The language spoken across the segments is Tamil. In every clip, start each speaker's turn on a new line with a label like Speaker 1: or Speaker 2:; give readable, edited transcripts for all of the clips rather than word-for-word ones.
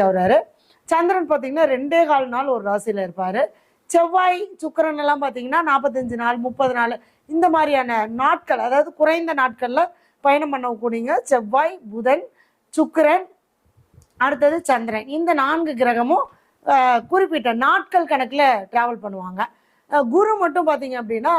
Speaker 1: ஆகுறாரு. சந்திரன் பார்த்தீங்கன்னா 2.25 நாள் ஒரு ராசியில் இருப்பார். செவ்வாய் சுக்கிரன் எல்லாம் பார்த்தீங்கன்னா 45 நாள் 30 நாள் இந்த மாதிரியான நாட்கள், அதாவது குறைந்த நாட்களில் பயணம் பண்ணக்கூடியங்க செவ்வாய், புதன், சுக்கிரன், அடுத்தது சந்திரன். இந்த 4 கிரகமும் குறிப்பிட்ட நாட்கள் கணக்கில் ட்ராவல் பண்ணுவாங்க. குரு மட்டும் பார்த்தீங்க அப்படின்னா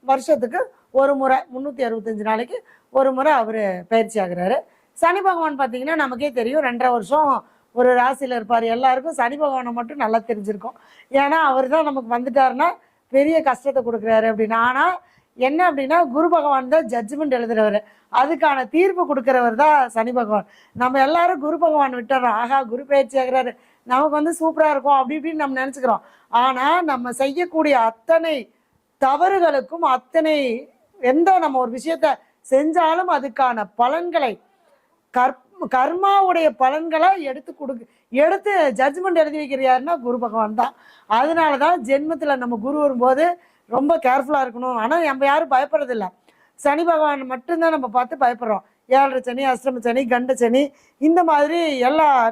Speaker 1: வருஷத்துக்கு ஒரு முறை 365 நாளைக்கு ஒரு முறை அவர் பயிற்சி ஆகுறாரு. சனி பகவான் பார்த்தீங்கன்னா நமக்கே தெரியும் 2.5 வருஷம் ஒரு ராசியில் இருப்பார். எல்லாருக்கும் சனி பகவானை மட்டும் நல்லா தெரிஞ்சிருக்கும். ஏன்னா அவர் தான் நமக்கு வந்துட்டாருன்னா பெரிய கஷ்டத்தை கொடுக்குறாரு அப்படின்னு. ஆனால் என்ன அப்படின்னா குரு பகவான் தான் ஜட்ஜ்மெண்ட் எழுதுறவர், அதுக்கான தீர்ப்பு கொடுக்குறவர் தான் சனி பகவான். நம்ம எல்லாரும் குரு பகவான் விட்டுறோம், ஆகா குரு பயிற்சி ஆகிறாரு நமக்கு வந்து சூப்பராக இருக்கும் அப்படி இப்படின்னு நம்ம நினச்சிக்கிறோம். ஆனால் நம்ம செய்யக்கூடிய அத்தனை தவறுகளுக்கும் எந்த நம்ம ஒரு விஷயத்த செஞ்சாலும் அதுக்கான பலன்களை கர்மாவுடைய பலன்களை எடுத்து ஜட்ஜ்மெண்ட் எழுதி வைக்கிற யாருன்னா குரு பகவான் தான். அதனால தான் ஜென்மத்தில் நம்ம குரு வரும்போது ரொம்ப கேர்ஃபுல்லாக இருக்கணும். ஆனால் நம்ம யாரும் பயப்படுறதில்ல, சனி பகவான் மட்டும்தான் நம்ம பார்த்து பயப்படுறோம். 7.5 சனி, அஷ்டம சனி, கண்ட சனி, இந்த மாதிரி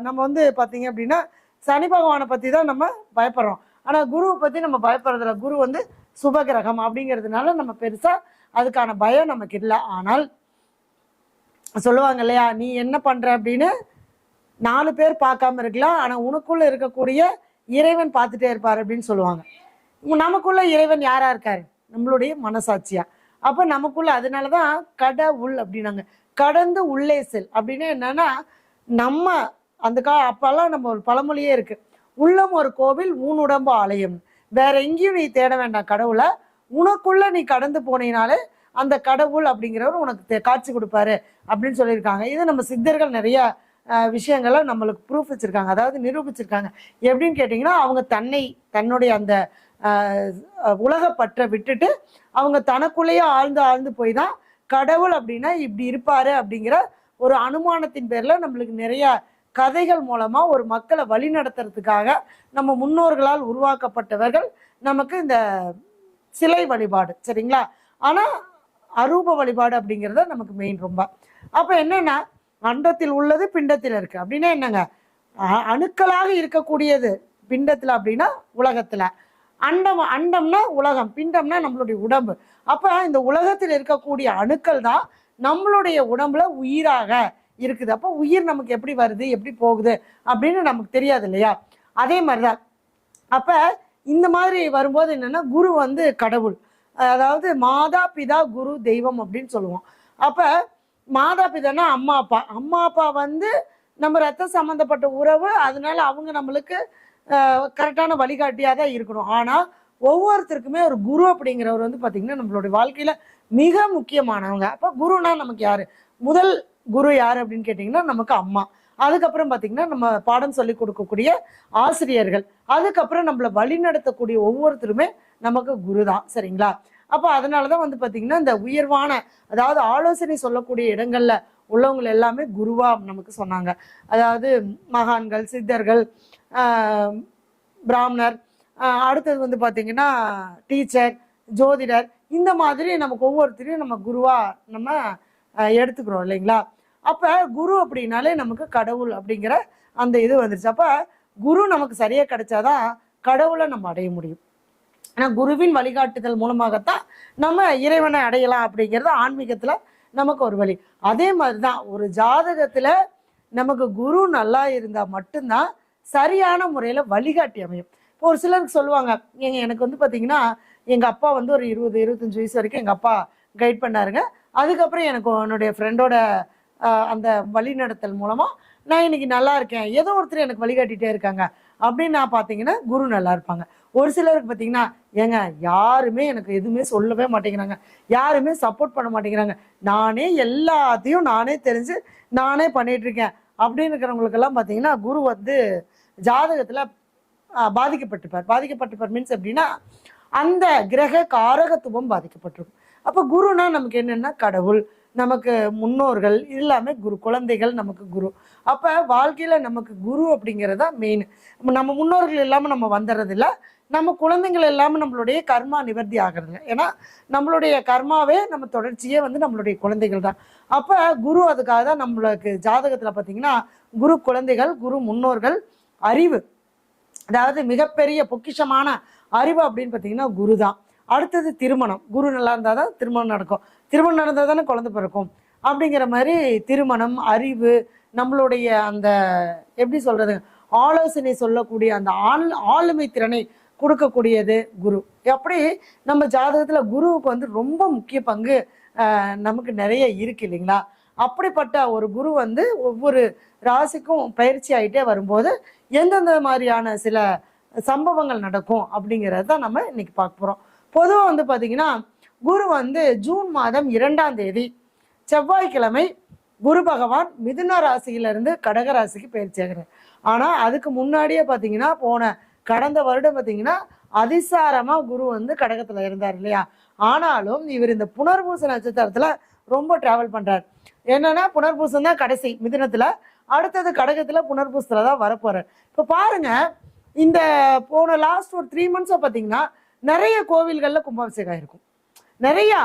Speaker 1: நம்ம வந்து பார்த்தீங்க அப்படின்னா சனி பகவானை பற்றி தான் நம்ம பயப்படுறோம். ஆனால் குருவை பற்றி நம்ம பயப்படுறதில்ல. குரு வந்து சுபகிரகம் அப்படிங்கிறதுனால நம்ம பெருசாக அதுக்கான பயம் நமக்கு இல்லை. ஆனால் சொல்லுவாங்க இல்லையா, நீ என்ன பண்ணுற அப்படின்னு 4 பேர் பார்க்காம இருக்கலாம், ஆனால் உனக்குள்ளே இருக்கக்கூடிய இறைவன் பார்த்துட்டே இருப்பார் அப்படின்னு சொல்லுவாங்க. நமக்குள்ள இறைவன் யாரா இருக்காரு? நம்மளுடைய மனசாட்சியா. அப்போ நமக்குள்ள, அதனால தான் கடவுள் அப்படின்னாங்க. கடந்து உள்ளே செல் அப்படின்னு என்னன்னா, நம்ம அந்த அப்பெல்லாம் நம்ம ஒரு பழமொழியே இருக்கு, உள்ளம் ஒரு கோவில் ஊனுடம்பு ஆலயம். வேற எங்கேயும் நீ தேட வேண்டாம் கடவுளை, உனக்குள்ள நீ கடந்து போனீனாலே அந்த கடவுள் அப்படிங்கிறவர் உனக்கு காட்சி கொடுப்பாரு அப்படின்னு சொல்லியிருக்காங்க. இது நம்ம சித்தர்கள் நிறைய விஷயங்களை நம்மளுக்கு ப்ரூஃப் வச்சிருக்காங்க, அதாவது நிரூபிச்சிருக்காங்க. எப்படின்னு கேட்டிங்கன்னா, அவங்க தன்னுடைய அந்த உலகப்பற்றை விட்டுட்டு அவங்க தனக்குள்ளேயே ஆழ்ந்து போய் தான் கடவுள் அப்படின்னா இப்படி இருப்பாரு அப்படிங்கிற ஒரு அனுமானத்தின் பேரில் நம்மளுக்கு நிறைய கதைகள் மூலமா ஒரு மக்களை வழி நடத்துறதுக்காக நம்ம முன்னோர்களால் உருவாக்கப்பட்டவர்கள் நமக்கு இந்த சிலை வழிபாடு, சரிங்களா. ஆனால் அரூப வழிபாடு அப்படிங்கிறத நமக்கு மெயின் ரொம்ப. அப்போ என்னன்னா, அண்டத்தில் உள்ளது பிண்டத்தில் இருக்கு அப்படின்னா என்னங்க, அணுக்களாக இருக்கக்கூடியது பிண்டத்தில் அப்படின்னா உலகத்துல, அண்டம்னா உலகம், பிண்டம்னா நம்மளுடைய உடம்பு. அப்ப இந்த உலகத்தில் இருக்கக்கூடிய அணுக்கள் தான் நம்மளுடைய உடம்புல உயிராக இருக்குது. அப்போ உயிர் நமக்கு எப்படி வருது எப்படி போகுது அப்படின்னு நமக்கு தெரியாது இல்லையா. அதே மாதிரிதான் அப்ப இந்த மாதிரி வரும்போது என்னன்னா, குரு வந்து கடவுள், அதாவது மாதா பிதா குரு தெய்வம் அப்படின்னு சொல்லுவோம். அப்ப மாதா பிதானா அம்மா அப்பா வந்து நம்ம ரத்த சம்பந்தப்பட்ட உறவு, அதனால அவங்க நம்மளுக்கு கரெக்டான வழிகாட்டியாக தான் இருக்கணும். ஆனால் ஒவ்வொருத்தருக்குமே ஒரு குரு அப்படிங்கிறவர் வந்து பார்த்திங்கன்னா நம்மளுடைய வாழ்க்கையில் மிக முக்கியமானவங்க. அப்போ குருனா நமக்கு யார்? முதல் குரு யார் அப்படின்னு கேட்டிங்கன்னா நமக்கு அம்மா. அதுக்கப்புறம் பார்த்திங்கன்னா நம்ம பாடம் சொல்லி கொடுக்கக்கூடிய ஆசிரியர்கள், அதுக்கப்புறம் நம்மளை வழி நடத்தக்கூடிய ஒவ்வொருத்தருமே நமக்கு குரு தான், சரிங்களா. அப்போ அதனால தான் வந்து பார்த்திங்கன்னா இந்த உயர்வான, அதாவது ஆலோசனை சொல்லக்கூடிய இடங்கள்ல உள்ளவங்க எல்லாமே குருவா நமக்கு சொன்னாங்க. அதாவது மகான்கள், சித்தர்கள், பிராமணர், அடுத்தது வந்து பார்த்திங்கன்னா டீச்சர், ஜோதிடர், இந்த மாதிரி நமக்கு ஒவ்வொருத்தரையும் நம்ம குருவா நம்ம எடுத்துக்கிறோம் இல்லைங்களா. அப்போ குரு அப்படின்னாலே நமக்கு கடவுள் அப்படிங்கிற அந்த இது வந்துருச்சு. அப்போ குரு நமக்கு சரியாக கிடைச்சாதான் கடவுளை நம்ம அடைய முடியும். ஆனால் குருவின் வழிகாட்டுதல் மூலமாகத்தான் நம்ம இறைவனை அடையலாம் அப்படிங்கிறது ஆன்மீகத்தில் நமக்கு ஒரு வழி. அதே மாதிரி தான் ஒரு ஜாதகத்தில் நமக்கு குரு நல்லா இருந்தால் மட்டும்தான் சரியான முறையில் வழிகாட்டி அமையும். இப்போ ஒரு சிலருக்கு சொல்லுவாங்க, எனக்கு வந்து பார்த்தீங்கன்னா எங்கள் அப்பா வந்து ஒரு 20-25 வயசு வரைக்கும் எங்கள் அப்பா கைட் பண்ணாருங்க. அதுக்கப்புறம் எனக்கு என்னுடைய ஃப்ரெண்டோட அந்த வழிநடத்தல் மூலமாக நான் இன்னைக்கு நல்லா இருக்கேன், ஏதோ ஒருத்தர் எனக்கு வழிகாட்டிகிட்டே இருக்காங்க அப்படின்னு நான் பார்த்தீங்கன்னா குரு நல்லா இருப்பாங்க. ஒரு சிலருக்கு பார்த்தீங்கன்னா, யாருமே எனக்கு எதுவுமே சொல்லவே மாட்டேங்கிறாங்க, யாருமே சப்போர்ட் பண்ண மாட்டேங்கிறாங்க, நானே எல்லாத்தையும் நானே தெரிஞ்சு நானே பண்ணிட்டு இருக்கேன் அப்படின்னு இருக்கிறவங்களுக்கெல்லாம் பார்த்தீங்கன்னா குரு வந்து ஜாதகத்தில் பாதிக்கப்பட்டிருப்பார் மீன்ஸ் எப்படின்னா அந்த கிரக காரகத்துவம் பாதிக்கப்பட்டிருக்கும். அப்போ குருனா நமக்கு என்னென்னா கடவுள், நமக்கு முன்னோர்கள், எல்லாமே குரு, குழந்தைகள் நமக்கு குரு. அப்போ வாழ்க்கையில் நமக்கு குரு அப்படிங்கிறதா மெயின். நம்ம முன்னோர்கள் இல்லாமல் நம்ம வந்துடுறதில்ல, நம்ம குழந்தைகள் எல்லாமே நம்மளுடைய கர்மா நிவர்த்தி ஆகிறதுங்க. ஏன்னா நம்மளுடைய கர்மாவே நம்ம தொடர்ச்சியே வந்து நம்மளுடைய குழந்தைகள் தான். அப்போ குரு அதுக்காக தான் நம்மளுக்கு ஜாதகத்தில் பார்த்தீங்கன்னா குரு குழந்தைகள், குரு முன்னோர்கள், அறிவு, அதாவது மிகப்பெரிய பொக்கிஷமான அறிவு அப்படின்னு பார்த்தீங்கன்னா குரு தான். அடுத்தது திருமணம், குரு நல்லா இருந்தால் தான் திருமணம் நடக்கும், திருமணம் நடந்தால் தானே குழந்தை பிறக்கும். அப்படிங்கிற மாதிரி திருமணம், அறிவு, நம்மளுடைய அந்த எப்படி சொல்கிறது, ஆலோசனை சொல்லக்கூடிய அந்த ஆளுமை திறனை கொடுக்கக்கூடியது குரு. அப்படி நம்ம ஜாதகத்தில் குருவுக்கு வந்து ரொம்ப முக்கிய பங்கு நமக்கு நிறைய இருக்கு இல்லைங்களா. அப்படிப்பட்ட ஒரு குரு வந்து ஒவ்வொரு ராசிக்கும் பயிற்சி ஆகிட்டே வரும்போது எந்தெந்த மாதிரியான சில சம்பவங்கள் நடக்கும் அப்படிங்கிறத நம்ம இன்னைக்கு பார்க்க போகிறோம். பொதுவாக வந்து பார்த்தீங்கன்னா குரு வந்து ஜூன் மாதம் 2ஆம் தேதி செவ்வாய்க்கிழமை குரு பகவான் மிதுன ராசியிலிருந்து கடக ராசிக்கு பயிற்சி ஆகிறார். ஆனால் அதுக்கு முன்னாடியே பார்த்தீங்கன்னா கடந்த வருடம் பார்த்தீங்கன்னா அதிசாரமாக குரு வந்து கடகத்தில் இருந்தார் இல்லையா. ஆனாலும் இவர் இந்த புனர்பூச நட்சத்திரத்தில் ரொம்ப டிராவல் பண்ணுறார். என்னன்னா புனர்பூசம் தான் கடைசி மிதுனத்தில், அடுத்தது கடகத்தில் புனர்பூசத்தில் தான் வரப்போகிறார். இப்போ பாருங்க, இந்த போன லாஸ்ட் ஒரு 3 months பார்த்தீங்கன்னா நிறைய கோவில்களில் கும்பாபிஷேகம் இருக்கும். நிறையா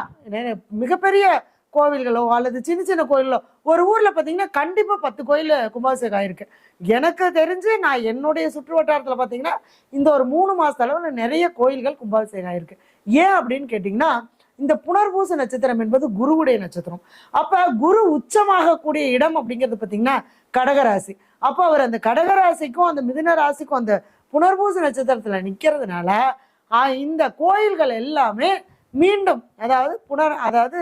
Speaker 1: மிகப்பெரிய கோவில்களோ அல்லது சின்ன சின்ன கோயிலோ ஒரு ஊரில் பார்த்தீங்கன்னா கண்டிப்பாக 10 கோயில் கும்பாபிஷேகம் ஆயிருக்கு. எனக்கு தெரிஞ்சு நான் என்னுடைய சுற்று வட்டாரத்தில் பார்த்தீங்கன்னா இந்த ஒரு 3 மாதத்தளவில் நிறைய கோயில்கள் கும்பாபிஷேகம் ஆயிருக்கு. ஏன் அப்படின்னு கேட்டிங்கன்னா இந்த புனர்பூச நட்சத்திரம் என்பது குருவுடைய நட்சத்திரம். அப்போ குரு உச்சமாகக்கூடிய இடம் அப்படிங்கிறது பார்த்தீங்கன்னா கடகராசி. அப்போ அவர் அந்த கடகராசிக்கும் அந்த மிதுன ராசிக்கும் அந்த புனர்பூச நட்சத்திரத்தில் நிற்கிறதுனால இந்த கோயில்கள் எல்லாமே மீண்டும் அதாவது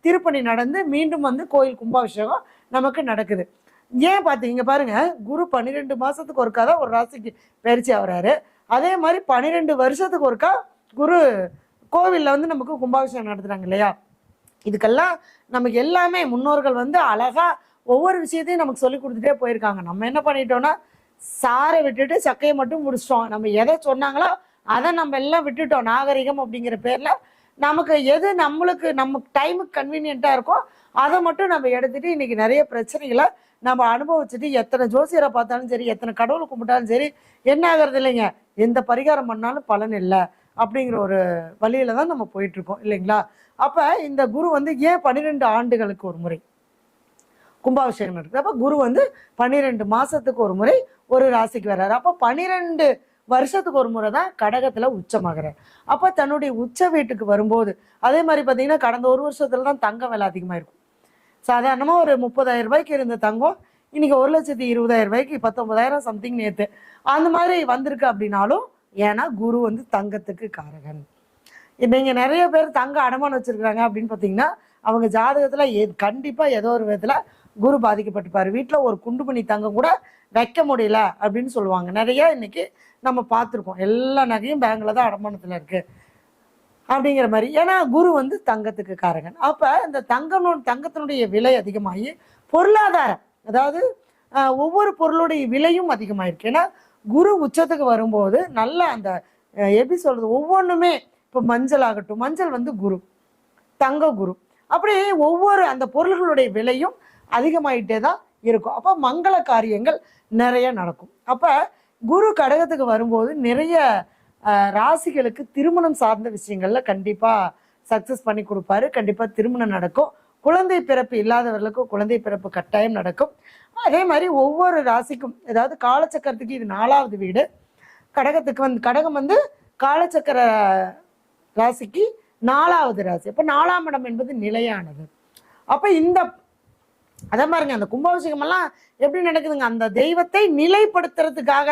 Speaker 1: திருப்பணி நடந்து மீண்டும் வந்து கோயில் கும்பாபிஷேகம் நமக்கு நடக்குது. ஏன் பார்த்தீங்க பாருங்க, குரு 12 மாதத்துக்கு ஒருக்கா தான் ஒரு ராசிக்கு பயிற்சி ஆகிறாரு. அதே மாதிரி 12 வருஷத்துக்கு ஒருக்கா குரு கோவிலில் வந்து நமக்கு கும்பாபிஷேகம் நடத்துகிறாங்க இல்லையா. இதுக்கெல்லாம் நமக்கு எல்லாமே முன்னோர்கள் வந்து அழகாக ஒவ்வொரு விஷயத்தையும் நமக்கு சொல்லி கொடுத்துட்டே போயிருக்காங்க. நம்ம என்ன பண்ணிட்டோம்னா சாரை விட்டுட்டு சக்கையை மட்டும் முடிச்சிட்டோம். நம்ம எதை சொன்னாங்களோ அதை நம்ம எல்லாம் விட்டுட்டோம். நாகரிகம் அப்படிங்கிற பேரில் நமக்கு எது நம்ம டைமுக்கு கன்வீனியண்ட்டாக இருக்கோ அதை மட்டும் நம்ம எடுத்துகிட்டு இன்றைக்கி நிறைய பிரச்சனைகளை நம்ம அனுபவிச்சுட்டு எத்தனை ஜோசியரை பார்த்தாலும் சரி, எத்தனை கடவுளை கும்பிட்டாலும் சரி, என்ன ஆகிறது இல்லைங்க, எந்த பரிகாரம் பண்ணாலும் பலன் இல்லை அப்படிங்கிற ஒரு வழியில தான் நம்ம போயிட்டுருக்கோம் இல்லைங்களா. அப்போ இந்த குரு வந்து ஏன் 12 ஆண்டுகளுக்கு ஒரு முறை கும்பாபிஷேகம் நடக்குது. அப்போ குரு வந்து 12 மாதத்துக்கு ஒரு முறை ஒரு ராசிக்கு வர்றாரு. அப்போ 12 வருஷத்துக்கு ஒரு முறை தான் கடகத்தில் உச்சமாகிறார். அப்போ தன்னுடைய உச்ச வீட்டுக்கு வரும்போது அதே மாதிரி பார்த்தீங்கன்னா கடந்த ஒரு வருஷத்துல தான் தங்கம் விலை அதிகமாக இருக்கும். சாதாரணமாக ஒரு 30,000 ரூபாய்க்கு இருந்த தங்கம் இன்னைக்கு 1,20,000 ரூபாய்க்கு 19,000 சம்திங் நேற்று அந்த மாதிரி வந்திருக்கு. அப்படின்னாலும் ஏன்னா குரு வந்து தங்கத்துக்கு காரகன். நீங்கள் நிறைய பேர் தங்க அடமானம் வச்சிருக்கிறாங்க அப்படின்னு பார்த்தீங்கன்னா அவங்க ஜாதகத்தில் கண்டிப்பாக ஏதோ ஒரு விதத்தில் குரு பாதிக்கப்பட்டிருப்பார். வீட்டில் ஒரு குண்டுமணி தங்கம் கூட வைக்க முடியல அப்படின்னு சொல்லுவாங்க. நிறைய இன்னைக்கு நம்ம பார்த்துருக்கோம். எல்லா நகையும் பேங்கில் தான் அடமானத்தில் இருக்குது அப்படிங்கிற மாதிரி. ஏன்னா குரு வந்து தங்கத்துக்கு காரகன். அப்போ இந்த தங்கத்தினுடைய விலை அதிகமாகி பொருளாதாரம், அதாவது ஒவ்வொரு பொருளுடைய விலையும் அதிகமாயிருக்கு. ஏன்னா குரு உச்சத்துக்கு வரும்போது நல்ல அந்த எப்படி சொல்கிறது, ஒவ்வொன்றுமே இப்போ மஞ்சள் ஆகட்டும், மஞ்சள் வந்து குரு, தங்க குரு, அப்படி ஒவ்வொரு அந்த பொருள்களுடைய விலையும் அதிகமாயிட்டே தான் இருக்கும். அப்போ மங்கள காரியங்கள் நிறைய நடக்கும். அப்போ குரு கடகத்துக்கு வரும்போது நிறைய ராசிகளுக்கு திருமணம் சார்ந்த விஷயங்கள்ல கண்டிப்பாக சக்ஸஸ் பண்ணி கொடுப்பாரு. கண்டிப்பாக திருமணம் நடக்கும். குழந்தை பிறப்பு இல்லாதவர்களுக்கும் குழந்தை பிறப்பு கட்டாயம் நடக்கும். அதே மாதிரி ஒவ்வொரு ராசிக்கும், அதாவது காலச்சக்கரத்துக்கு இது 4வது வீடு. கடகம் வந்து காலச்சக்கர ராசிக்கு 4வது ராசி. அப்போ 4ஆம் இடம் என்பது நிலையானது. அப்போ அதே மாதிரிங்க அந்த கும்பாபிஷேகம் எல்லாம் எப்படி நடக்குதுங்க, அந்த தெய்வத்தை நிலைப்படுத்துறதுக்காக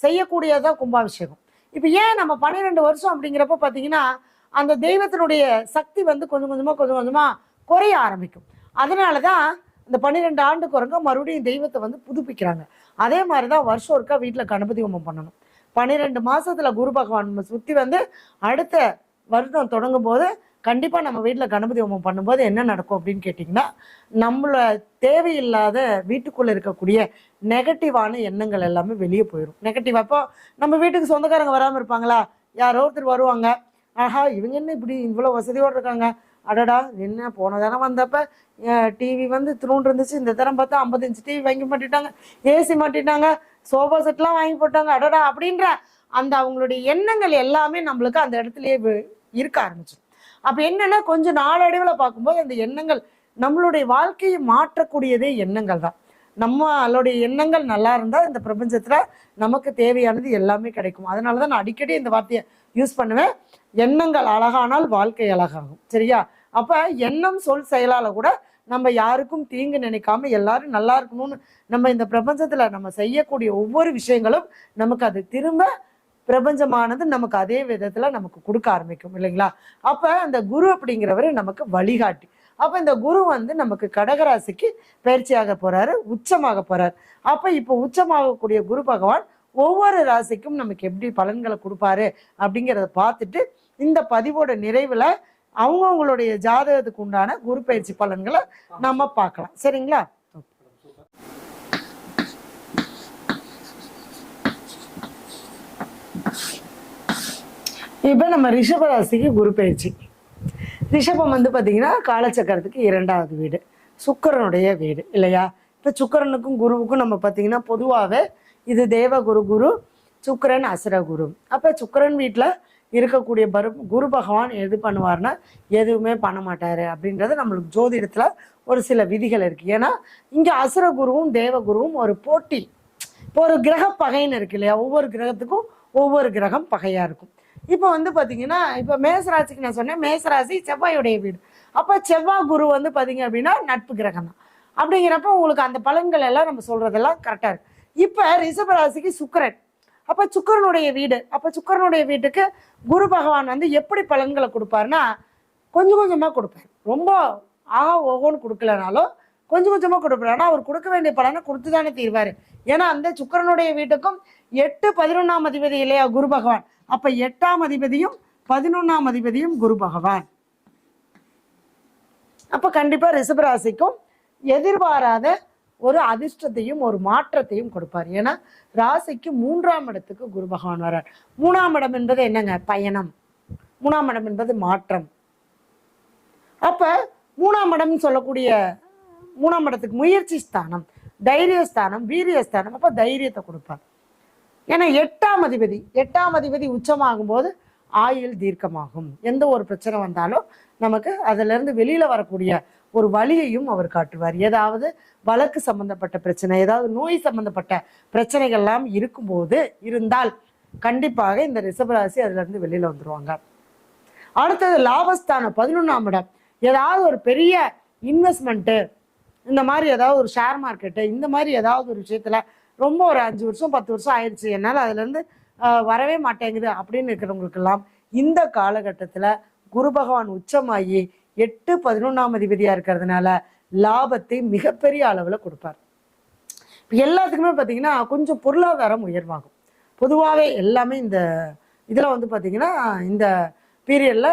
Speaker 1: செய்யக்கூடியதான் கும்பாபிஷேகம். இப்போ ஏன் நம்ம 12 வருஷம் அப்படிங்கிறப்ப பார்த்தீங்கன்னா அந்த தெய்வத்தினுடைய சக்தி வந்து கொஞ்சம் கொஞ்சமாக குறைய ஆரம்பிக்கும். அதனால தான் இந்த 12 ஆண்டுக்கு ஒருக்க மறுபடியும் தெய்வத்தை வந்து புதுப்பிக்கிறாங்க. அதே மாதிரி தான் வருஷம் ஒருக்கா வீட்டில் கணபதி ஹோமம் பண்ணணும். 12 மாதத்தில் குரு பகவான் சுற்றி வந்து அடுத்த வருடம் தொடங்கும் போது கண்டிப்பாக நம்ம வீட்டில் கணபதி ஹோமம் பண்ணும்போது என்ன நடக்கும் அப்படின்னு கேட்டிங்கன்னா நம்மளை தேவையில்லாத வீட்டுக்குள்ளே இருக்கக்கூடிய நெகட்டிவான எண்ணங்கள் எல்லாமே வெளியே போயிடும். நெகட்டிவ் அப்போ நம்ம வீட்டுக்கு சொந்தக்காரங்க வராமல் இருப்பாங்களா, யாரோ ஒருத்தர் வருவாங்க, ஆஹா இவங்க என்ன இப்படி இவ்வளோ வசதியோடு இருக்காங்க, அடடா என்ன போன தரம் வந்தப்போ டிவி வந்து திருண்டு இருந்துச்சு, இந்த தரம் பார்த்தா 50 இன்ச் டிவி வாங்கி மாட்டிட்டாங்க, ஏசி மாட்டிட்டாங்க, சோஃபா செட்லாம் வாங்கி போட்டாங்க, அடடா அப்படின்ற அந்த அவங்களுடைய எண்ணங்கள் எல்லாமே நம்மளுக்கு அந்த இடத்துலயே இருக்க ஆரம்பிச்சிடும். அப்ப என்னன்னா கொஞ்சம் நாளடைவில் பார்க்கும்போது அந்த எண்ணங்கள் நம்மளுடைய வாழ்க்கையை மாற்றக்கூடியதே எண்ணங்கள் தான். நம்மளுடைய எண்ணங்கள் நல்லா இருந்தால் இந்த பிரபஞ்சத்துல நமக்கு தேவையானது எல்லாமே கிடைக்கும். அதனாலதான் நான் அடிக்கடி இந்த வார்த்தையை யூஸ் பண்ணுவேன், எண்ணங்கள் அழகானால் வாழ்க்கை அழகாகும். சரியா? அப்ப எண்ணம் சொல் செயலால கூட நம்ம யாருக்கும் தீங்கு நினைக்காம எல்லாரும் நல்லா இருக்கணும்னு நம்ம இந்த பிரபஞ்சத்துல நம்ம செய்யக்கூடிய ஒவ்வொரு விஷயங்களும் நமக்கு அது திரும்ப பிரபஞ்சமானது நமக்கு அதே விதத்துல நமக்கு கொடுக்க ஆரம்பிக்கும் இல்லைங்களா? அப்ப அந்த குரு அப்படிங்கிறவரு நமக்கு வழிகாட்டி. அப்ப இந்த குரு நமக்கு கடகராசிக்கு பயிற்சியாக போறாரு, உச்சமாக போறாரு. அப்ப இப்ப உச்சமாகக்கூடிய குரு பகவான் ஒவ்வொரு ராசிக்கும் நமக்கு எப்படி பலன்களை கொடுப்பாரு அப்படிங்கிறத பார்த்துட்டு இந்த பதிவோட நிறைவுல அவங்கவுங்களுடைய ஜாதகத்துக்கு உண்டான குரு பயிற்சி பலன்களை நம்ம பார்க்கலாம். சரிங்களா? இப்ப நம்ம ரிஷபராசிக்கு குரு பயிற்சி. ரிஷபம் பார்த்தீங்கன்னா காலச்சக்கரத்துக்கு 2வது வீடு, சுக்கிரனுடைய வீடு இல்லையா? இப்போ சுக்கிரனுக்கும் குருவுக்கும் நம்ம பார்த்தீங்கன்னா பொதுவாகவே இது தேவகுரு குரு, சுக்கிரன் அசுரகுரு. அப்போ சுக்கிரன் வீட்டில் இருக்கக்கூடிய குரு பகவான் எது பண்ணுவார்னா எதுவுமே பண்ண மாட்டார் அப்படின்றது நம்மளுக்கு ஜோதிடத்தில் ஒரு சில விதிகள் இருக்குது. ஏன்னா இங்கே அசுரகுருவும் தேவகுருவும் ஒரு போட்டி. இப்போ ஒரு கிரக பகைன்னு இருக்கு இல்லையா? ஒவ்வொரு கிரகத்துக்கும் ஒவ்வொரு கிரகம் பகையாக இருக்கும். இப்போ பார்த்தீங்கன்னா இப்போ மேசராசிக்கு நான் சொன்னேன், மேசராசி செவ்வாயுடைய வீடு. அப்போ செவ்வாய் குரு பார்த்தீங்க அப்படின்னா நட்பு கிரகம் தான். அப்படிங்கிறப்ப உங்களுக்கு அந்த பலன்கள் எல்லாம் நம்ம சொல்றதெல்லாம் கரெக்டாக இருக்கு. இப்போ ரிஷபராசிக்கு சுக்கிரன், அப்போ சுக்கிரனுடைய வீடு. அப்போ சுக்கிரனுடைய வீட்டுக்கு குரு பகவான் எப்படி பலன்களை கொடுப்பாருன்னா கொஞ்சம் கொஞ்சமாக கொடுப்பார். ரொம்ப ஓகோன்னு கொடுக்கலனாலும் கொஞ்சம் கொஞ்சமாக கொடுப்பாரு. ஆனால் அவர் கொடுக்க வேண்டிய பலனை கொடுத்து தானே தீர்வார். ஏன்னா அந்த சுக்கிரனுடைய வீட்டுக்கும் 8 11ஆம் அதிபதி இல்லையா குரு பகவான். அப்ப 8ஆம் அதிபதியும் 11ஆம் அதிபதியும் குரு பகவான். அப்ப கண்டிப்பா ரிஷபராசிக்கும் எதிர்பாராத ஒரு அதிர்ஷ்டத்தையும் ஒரு மாற்றத்தையும் கொடுப்பார். ஏன்னா ராசிக்கு 3ஆம் இடத்துக்கு குரு பகவான் வர்றார். 3ஆம் இடம் என்பது என்னங்க? பயணம். 3ஆம் இடம் என்பது மாற்றம். அப்ப 3ஆம் இடம் சொல்லக்கூடிய 3ஆம் இடத்துக்கு முயற்சி ஸ்தானம், தைரியஸ்தானம், வீரியஸ்தானம். அப்ப தைரியத்தை கொடுப்பார். ஏன்னா 8ஆம் அதிபதி உச்சமாகும் போது ஆயுள் தீர்க்கமாகும். எந்த ஒரு பிரச்சனை வந்தாலும் நமக்கு அதுல இருந்து வெளியில வரக்கூடிய ஒரு வழியையும் அவர் காட்டுவார். ஏதாவது வழக்கு சம்பந்தப்பட்ட பிரச்சனை, ஏதாவது நோய் சம்பந்தப்பட்ட பிரச்சனைகள் எல்லாம் இருந்தால் கண்டிப்பாக இந்த ரிஷபராசி அதுல இருந்து வெளியில வந்துருவாங்க. அடுத்தது லாபஸ்தானம் 11ஆம் இடம். ஏதாவது ஒரு பெரிய இன்வெஸ்ட்மெண்ட்டு, இந்த மாதிரி ஏதாவது ஒரு ஷேர் மார்க்கெட்டு, இந்த மாதிரி ஏதாவது ஒரு விஷயத்துல ரொம்ப ஒரு 5 வருஷம் 10 வருஷம் ஆயிடுச்சு, என்னால் அதுலேருந்து வரவே மாட்டேங்குது அப்படின்னு இருக்கிறவங்களுக்கெல்லாம் இந்த காலகட்டத்தில் குரு பகவான் உச்சமாகி 8 11ஆம் அதிபதியாக இருக்கிறதுனால லாபத்தை மிகப்பெரிய அளவில் கொடுப்பார். இப்போ எல்லாத்துக்குமே பார்த்தீங்கன்னா கொஞ்சம் பொருளாதாரம் உயர்வாகும். பொதுவாகவே எல்லாமே இந்த இதில் பார்த்தீங்கன்னா இந்த பீரியடில்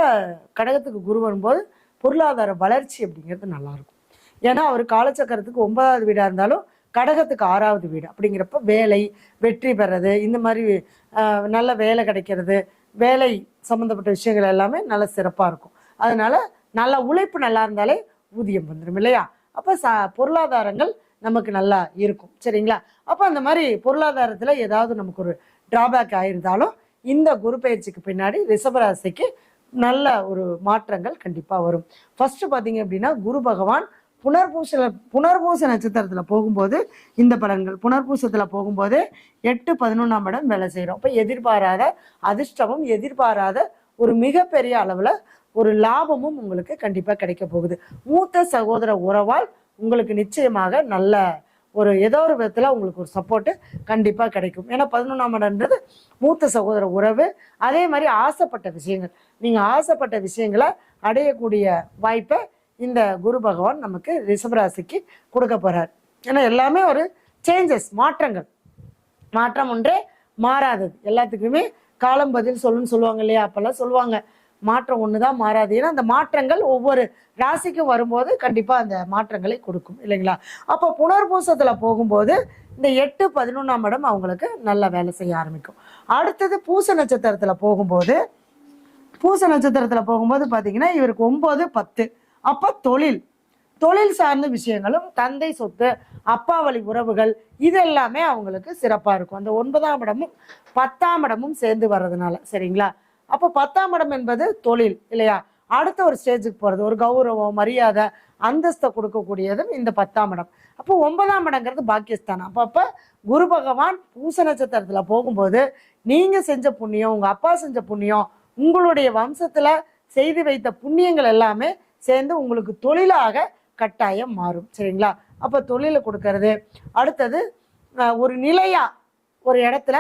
Speaker 1: கடகத்துக்கு குரு வரும்போது பொருளாதார வளர்ச்சி அப்படிங்கிறது நல்லாயிருக்கும். ஏன்னா அவர் காலச்சக்கரத்துக்கு 9வது வீடாக இருந்தாலும் கடகத்துக்கு 6வது வீடு. அப்படிங்கிறப்ப வேலை வெற்றி பெறது, இந்த மாதிரி நல்ல வேலை கிடைக்கிறது, வேலை சம்மந்தப்பட்ட விஷயங்கள் எல்லாமே நல்ல சிறப்பாக இருக்கும். அதனால நல்ல உழைப்பு நல்லா இருந்தாலே ஊதியம் வந்துடும் இல்லையா? அப்போ பொருளாதாரங்கள் நமக்கு நல்லா இருக்கும். சரிங்களா? அப்போ அந்த மாதிரி பொருளாதாரத்தில் ஏதாவது நமக்கு ஒரு டிராபேக் ஆயிருந்தாலும் இந்த குரு பயிற்சிக்கு பின்னாடி ரிஷபராசிக்கு நல்ல ஒரு மாற்றங்கள் கண்டிப்பாக வரும். ஃபர்ஸ்ட் பார்த்தீங்க அப்படின்னா குரு பகவான் புனர்பூச நட்சத்திரத்துல போகும்போது இந்த பலன்கள், புனர்பூசத்துல போகும்போது 8 11ஆம் இடம் வேலை செய்யறோம். அப்ப எதிர்பாராத அதிர்ஷ்டமும் எதிர்பாராத ஒரு மிகப்பெரிய அளவுல ஒரு லாபமும் உங்களுக்கு கண்டிப்பா கிடைக்க போகுது. மூத்த சகோதர உறவால் உங்களுக்கு நிச்சயமாக நல்ல ஒரு ஏதோ ஒரு விதத்துல உங்களுக்கு ஒரு சப்போர்ட் கண்டிப்பா கிடைக்கும். ஏன்னா 11ஆம் இடம்ன்றது மூத்த சகோதர உறவு. அதே மாதிரி ஆசைப்பட்ட விஷயங்கள், நீங்க ஆசைப்பட்ட விஷயங்களை அடையக்கூடிய வாய்ப்பை இந்த குரு பகவான் நமக்கு ரிஷபராசிக்கு கொடுக்க போறார். ஏன்னா எல்லாமே ஒரு சேஞ்சஸ், மாற்றம் ஒன்றே மாறாதது. எல்லாத்துக்குமே காலம் பதில் சொல்லுவாங்க இல்லையா? அப்பெல்லாம் சொல்லுவாங்க மாற்றம் ஒண்ணுதான் மாறாது. ஏன்னா அந்த மாற்றங்கள் ஒவ்வொரு ராசிக்கும் வரும்போது கண்டிப்பா அந்த மாற்றங்களை கொடுக்கும் இல்லைங்களா? அப்போ புனர்பூசத்துல போகும்போது இந்த 8 11ஆம் இடம் அவங்களுக்கு நல்ல வேலை செய்ய ஆரம்பிக்கும். அடுத்தது பூச நட்சத்திரத்துல போகும்போது பாத்தீங்கன்னா இவருக்கு 9 10. அப்ப தொழில் சார்ந்த விஷயங்களும், தந்தை சொத்து, அப்பா வழி உறவுகள், இது எல்லாமே அவங்களுக்கு சிறப்பாக இருக்கும். அந்த 9ஆம் இடமும் 10ஆம் இடமும் சேர்ந்து வர்றதுனால. சரிங்களா? அப்போ 10ஆம் இடம் என்பது தொழில் இல்லையா? அடுத்த ஒரு ஸ்டேஜுக்கு போகிறது, ஒரு கௌரவம், மரியாதை, அந்தஸ்தை கொடுக்கக்கூடியதும் இந்த 10ஆம் இடம். அப்போ 9ஆம் இடங்கிறது பாக்கியஸ்தானம். அப்போ குரு பகவான் பூச நட்சத்திரத்தில் போகும்போது நீங்கள் செஞ்ச புண்ணியம், உங்கள் அப்பா செஞ்ச புண்ணியம், உங்களுடைய வம்சத்தில் செய்து வைத்த புண்ணியங்கள் எல்லாமே சேர்ந்து உங்களுக்கு தொழிலாக கட்டாயம் மாறும். சரிங்களா? அப்போ தொழிலை கொடுக்கறது, அடுத்தது ஒரு நிலையாக ஒரு இடத்துல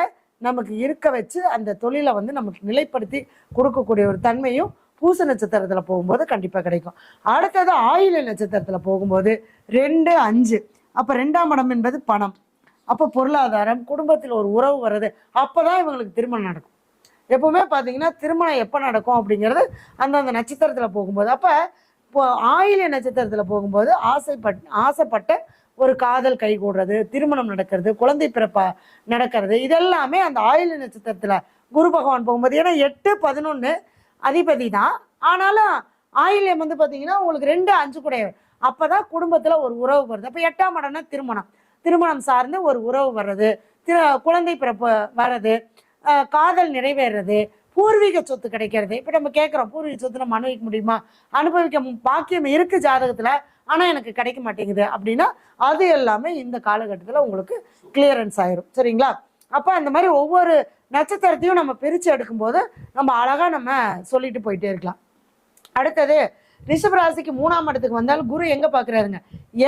Speaker 1: நமக்கு இருக்க வச்சு அந்த தொழிலை வந்து நமக்கு நிலைப்படுத்தி கொடுக்கக்கூடிய ஒரு தன்மையும் பூச நட்சத்திரத்தில் போகும்போது கண்டிப்பாக கிடைக்கும். அடுத்தது ஆயில்ய நட்சத்திரத்தில் போகும்போது 2, 5. அப்போ 2ஆம் இடம் என்பது பணம். அப்போ பொருளாதாரம், குடும்பத்தில் ஒரு உறவு வர்றது, அப்போ தான் இவங்களுக்கு திருமணம் நடக்கும். எப்பவுமே பார்த்தீங்கன்னா திருமணம் எப்போ நடக்கும் அப்படிங்கிறது அந்தந்த நட்சத்திரத்தில் போகும்போது. அப்போ இப்போ ஆயில்ய நட்சத்திரத்தில் போகும்போது ஆசைப்பட்ட ஒரு காதல் கைகூடுறது, திருமணம் நடக்கிறது, குழந்தை பிறப்பா நடக்கிறது, இதெல்லாமே அந்த ஆயில்ய நட்சத்திரத்தில் குரு பகவான் போகும்போது. ஏன்னா 8, 11 அதிபதி தான். ஆனாலும் ஆயில்யம் வந்து பார்த்தீங்கன்னா உங்களுக்கு 2, 5 கூட. அப்போ தான் குடும்பத்தில் ஒரு உறவு வருது. அப்போ 8ஆம் இடம்னா திருமணம் சார்ந்து ஒரு உறவு வர்றது, குழந்தை பிறப்பு வர்றது, காதல் நிறைவேறது, பூர்வீக சொத்து கிடைக்கிறது. இப்போ நம்ம கேட்குறோம், பூர்வீக சொத்து நம்ம அனுபவிக்க முடியுமா? அனுபவிக்க பாக்கியம் இருக்குது ஜாதகத்தில், ஆனால் எனக்கு கிடைக்க மாட்டேங்குது அப்படின்னா அது எல்லாமே இந்த காலகட்டத்தில் உங்களுக்கு கிளியரன்ஸ் ஆயிரும். சரிங்களா? அப்போ அந்த மாதிரி ஒவ்வொரு நட்சத்திரத்தையும் நம்ம பிரித்து எடுக்கும்போது நம்ம அழகாக நம்ம சொல்லிட்டு போயிட்டே இருக்கலாம். அடுத்தது ரிஷபராசிக்கு 3ஆம் இடத்துக்கு வந்தாலும் குரு எங்கே பார்க்குறாருங்க?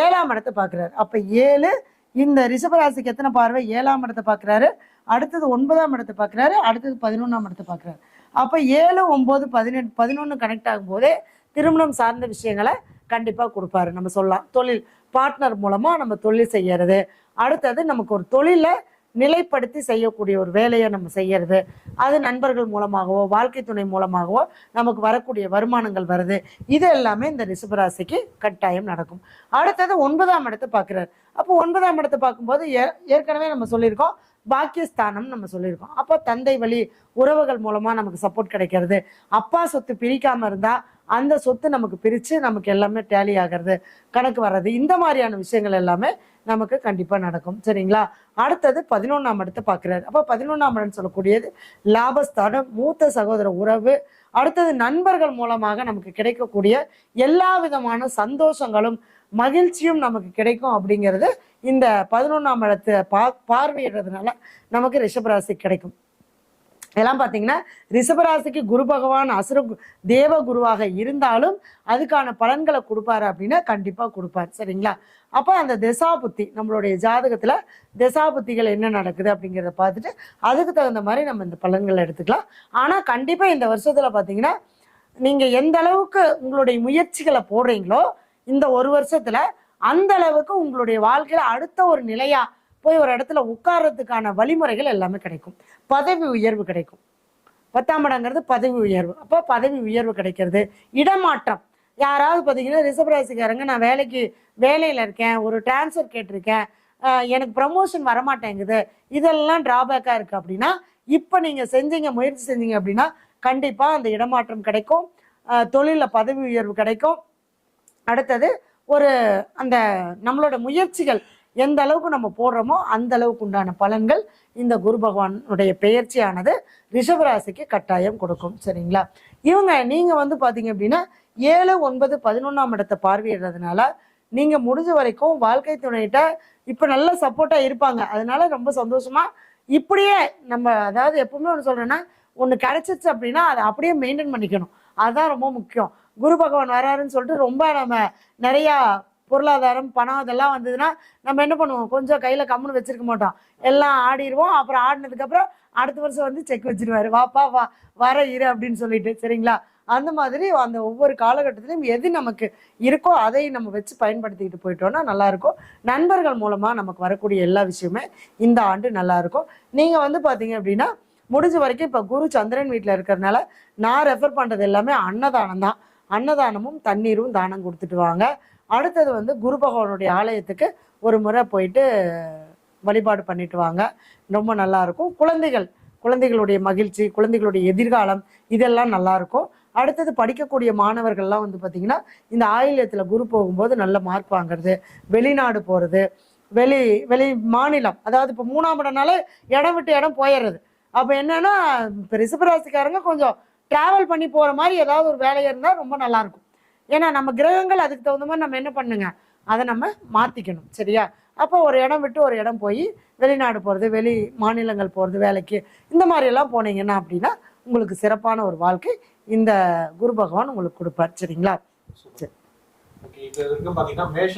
Speaker 1: 7ஆம் இடத்தை பார்க்குறாரு. அப்போ 7 இந்த ரிஷபராசிக்கு எத்தனை பார்வை? 7ஆம் இடத்தை பார்க்குறாரு. அடுத்தது 9ஆம் இடத்தை பார்க்குறாரு. அடுத்தது 11ஆம் இடத்தை பார்க்குறாரு. அப்போ 7, 9, 18, 11 கனெக்ட் ஆகும்போதே திருமணம் சார்ந்த விஷயங்களை கண்டிப்பாக கொடுப்பாரு. நம்ம சொல்லலாம் தொழில் பார்ட்னர் மூலமாக நம்ம தொழில் செய்யறது, அடுத்தது நமக்கு ஒரு தொழிலை நிலைப்படுத்தி செய்யக்கூடிய ஒரு வேலையை நம்ம செய்யறது, அது நண்பர்கள் மூலமாகவோ வாழ்க்கை துணை மூலமாகவோ நமக்கு வரக்கூடிய வருமானங்கள் வருது, இது எல்லாமே இந்த ரிஷபராசிக்கு கட்டாயம் நடக்கும். அடுத்தது 9ஆம் இடத்தை பார்க்குறாரு. அப்போ 9ஆம் இடத்தை பார்க்கும்போது ஏற்கனவே நம்ம சொல்லியிருக்கோம் பாக்கியஸ்தானம் நம்ம சொல்லியிருக்கோம். அப்போ தந்தை வழி உறவுகள் மூலமாக நமக்கு சப்போர்ட் கிடைக்கிறது, அப்பா சொத்து பிரிக்காமல் இருந்தால் அந்த சொத்து நமக்கு பிரித்து நமக்கு எல்லாமே டேலி ஆகிறது, கணக்கு வர்றது, இந்த மாதிரியான விஷயங்கள் எல்லாமே நமக்கு கண்டிப்பாக நடக்கும். சரிங்களா? அடுத்தது 11ஆம் இடத்தை பார்க்குறாரு. அப்போ 11ஆம் இடம் சொல்லக்கூடியது லாபஸ்தானம், மூத்த சகோதர உறவு, அடுத்தது நண்பர்கள் மூலமாக நமக்கு கிடைக்கக்கூடிய எல்லா விதமான சந்தோஷங்களும் மகிழ்ச்சியும் நமக்கு கிடைக்கும். அப்படிங்கிறது இந்த 11ஆம் இடத்தை பார்வையிடுறதுனால நமக்கு ரிஷபராசி கிடைக்கும். இதெல்லாம் பார்த்தீங்கன்னா ரிஷபராசிக்கு குரு பகவான் அசுர தேவ குருவாக இருந்தாலும் அதுக்கான பலன்களை கொடுப்பாரு அப்படின்னா கண்டிப்பாக கொடுப்பார். சரிங்களா? அப்போ அந்த திசாபுத்தி, நம்மளுடைய ஜாதகத்தில் திசாபுத்திகள் என்ன நடக்குது அப்படிங்கிறத பார்த்துட்டு அதுக்கு தகுந்த மாதிரி நம்ம இந்த பலன்களை எடுத்துக்கலாம். ஆனால் கண்டிப்பாக இந்த வருஷத்தில் பார்த்தீங்கன்னா நீங்கள் எந்த அளவுக்கு உங்களுடைய முயற்சிகளை போடுறீங்களோ இந்த ஒரு வருஷத்தில் அந்த அளவுக்கு உங்களுடைய வாழ்க்கையில் அடுத்த ஒரு நிலையா போய் ஒரு இடத்துல உட்கார்றதுக்கான வழிமுறைகள் எல்லாமே கிடைக்கும். பதவி உயர்வு கிடைக்கும். 10ஆம் இடங்கிறது பதவி உயர்வு. அப்போ பதவி உயர்வு கிடைக்கிறது, இடமாற்றம். யாராவது பார்த்தீங்கன்னா ரிஷபராசிக்காரங்க நான் வேலையில் இருக்கேன், ஒரு டிரான்ஸ்ஃபர் கேட்டிருக்கேன், எனக்கு ப்ரமோஷன் வரமாட்டேங்குது, இதெல்லாம் டிராபேக்காக இருக்குது அப்படின்னா இப்போ நீங்கள் முயற்சி செஞ்சீங்க அப்படின்னா கண்டிப்பாக அந்த இடமாற்றம் கிடைக்கும், தொழிலில் பதவி உயர்வு கிடைக்கும். அடுத்தது ஒரு அந்த நம்மளோட முயற்சிகள் எந்த அளவுக்கு நம்ம போடுறோமோ அந்த அளவுக்கு உண்டான பலன்கள் இந்த குரு பகவானுடைய பெயர்ச்சியானது ரிஷபராசிக்கு கட்டாயம் கொடுக்கும். சரிங்களா? நீங்கள் வந்து பார்த்தீங்க அப்படின்னா 7, 9, 11ஆம் இடத்தை பார்வையிடுறதுனால நீங்கள் முடிஞ்ச வரைக்கும் வாழ்க்கை துணையிட்ட இப்போ நல்ல சப்போர்ட்டாக இருப்பாங்க. அதனால ரொம்ப சந்தோஷமாக இப்படியே நம்ம, அதாவது எப்பவுமே ஒன்று சொல்கிறேன்னா, ஒன்று கிடைச்சிச்சு அப்படின்னா அதை அப்படியே மெயின்டைன் பண்ணிக்கணும். அதுதான் ரொம்ப முக்கியம். குரு பகவான் வராருன்னு சொல்லிட்டு ரொம்ப நம்ம நிறையா பொருளாதாரம் பணம் இதெல்லாம் வந்ததுன்னா நம்ம என்ன பண்ணுவோம், கொஞ்சம் கையில் கம்முன்னு வச்சிருக்க மாட்டோம், எல்லாம் ஆடிடுவோம். அப்புறம் ஆடினதுக்கப்புறம் அடுத்த வருஷம் வந்து செக் வச்சிருவாரு, வாப்பா வர இரு அப்படின்னு சொல்லிட்டு. சரிங்களா? அந்த மாதிரி அந்த ஒவ்வொரு காலகட்டத்திலையும் எது நமக்கு இருக்கோ அதை நம்ம வச்சு பயன்படுத்திக்கிட்டு போயிட்டோம்னா நல்லாயிருக்கும். நண்பர்கள் மூலமாக நமக்கு வரக்கூடிய எல்லா விஷயமே இந்த ஆண்டு நல்லாயிருக்கும். நீங்கள் வந்து பார்த்தீங்க அப்படின்னா முடிஞ்ச வரைக்கும் இப்போ குரு சந்திரன் வீட்டில் இருக்கிறதுனால நான் ரெஃபர் பண்ணுறது எல்லாமே அன்னதானம் தான். அன்னதானமும் தண்ணீரும் தானம் கொடுத்துட்டு வாங்க. அடுத்தது வந்து குரு பகவானுடைய ஆலயத்துக்கு ஒரு முறை போயிட்டு வழிபாடு பண்ணிட்டு வாங்க, ரொம்ப நல்லாயிருக்கும். குழந்தைகளுடைய மகிழ்ச்சி, குழந்தைகளுடைய எதிர்காலம், இதெல்லாம் நல்லாயிருக்கும். அடுத்தது படிக்கக்கூடிய மாணவர்கள்லாம் வந்து பார்த்தீங்கன்னா இந்த ஆயில்யத்தில் குரு போகும்போது நல்ல மார்க் வாங்குறது, வெளிநாடு போகிறது, வெளி வெளி மாநிலம், அதாவது இப்போ 3ஆம் இடம்னால இடம் விட்டு இடம் போயிடுறது. அப்போ என்னன்னா இப்போ ரிஷபராசிக்காரங்க கொஞ்சம் ட்ராவல் பண்ணி போகிற மாதிரி ஏதாவது ஒரு வேலை இருந்தால் ரொம்ப நல்லாயிருக்கும். ஏன்னா நம்ம கிரகங்கள் அதுக்கு தகுந்த மாதிரி நம்ம என்ன பண்ணுங்க, அதை நம்ம மாற்றிக்கணும். சரியா? அப்போ ஒரு இடம் விட்டு ஒரு இடம் போய் வெளிநாடு போகிறது, வெளி மாநிலங்கள் போகிறது வேலைக்கு, இந்த மாதிரியெல்லாம் போனீங்கன்னா அப்படின்னா உங்களுக்கு சிறப்பான ஒரு வாழ்க்கை இந்த குரு பகவான் உங்களுக்கு கொடுப்பார். சரிங்களா? சரி.
Speaker 2: ஓகே, இது வரைக்கும் பார்த்தீங்கன்னா மேஷம்